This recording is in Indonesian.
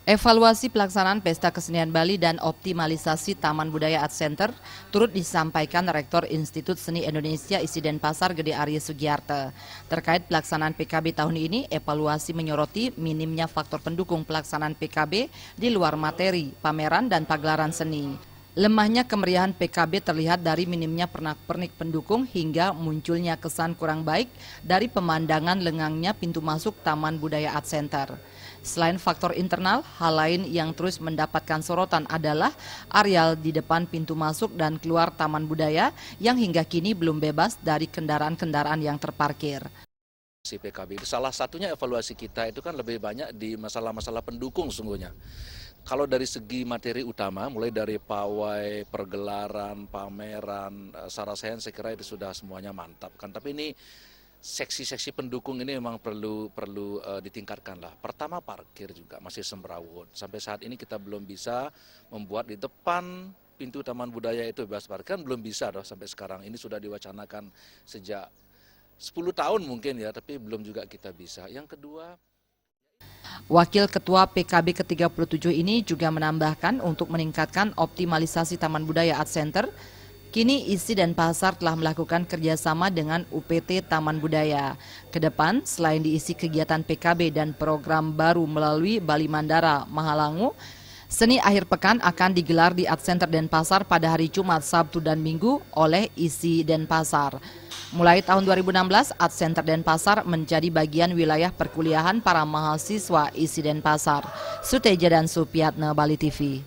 Evaluasi pelaksanaan Pesta Kesenian Bali dan optimalisasi Taman Budaya Art Center turut disampaikan Rektor Institut Seni Indonesia ISI Denpasar Gede Arya Sugiarto. Terkait pelaksanaan PKB tahun ini, evaluasi menyoroti minimnya faktor pendukung pelaksanaan PKB di luar materi, pameran, dan pagelaran seni. Lemahnya kemeriahan PKB terlihat dari minimnya pernak-pernik pendukung hingga munculnya kesan kurang baik dari pemandangan lengangnya pintu masuk Taman Budaya Art Center. Selain faktor internal, hal lain yang terus mendapatkan sorotan adalah areal di depan pintu masuk dan keluar Taman Budaya yang hingga kini belum bebas dari kendaraan-kendaraan yang terparkir. Si PKB, salah satunya evaluasi kita itu kan lebih banyak di masalah-masalah pendukung sesungguhnya. Kalau dari segi materi utama, mulai dari pawai, pergelaran, pameran, sarasen, saya kira itu sudah semuanya mantap kan. Tapi ini seksi-seksi pendukung ini memang perlu ditingkatkan lah. Pertama parkir juga masih semrawut. Sampai saat ini kita belum bisa membuat di depan pintu Taman Budaya itu bebas parkir, kan belum bisa doh sampai sekarang. Ini sudah diwacanakan sejak 10 tahun mungkin ya, tapi belum juga kita bisa. Yang kedua, Wakil Ketua PKB ke-37 ini juga menambahkan untuk meningkatkan optimalisasi Taman Budaya Art Center, kini ISI Denpasar telah melakukan kerjasama dengan UPT Taman Budaya. Kedepan, selain diisi kegiatan PKB dan program baru melalui Bali Mandara Mahalangu, seni akhir pekan akan digelar di Art Center Denpasar pada hari Jumat, Sabtu, dan Minggu oleh ISI Denpasar. Mulai tahun 2016, Art Center Denpasar menjadi bagian wilayah perkuliahan para mahasiswa ISI Denpasar. Suteja dan Supiatna, Bali TV.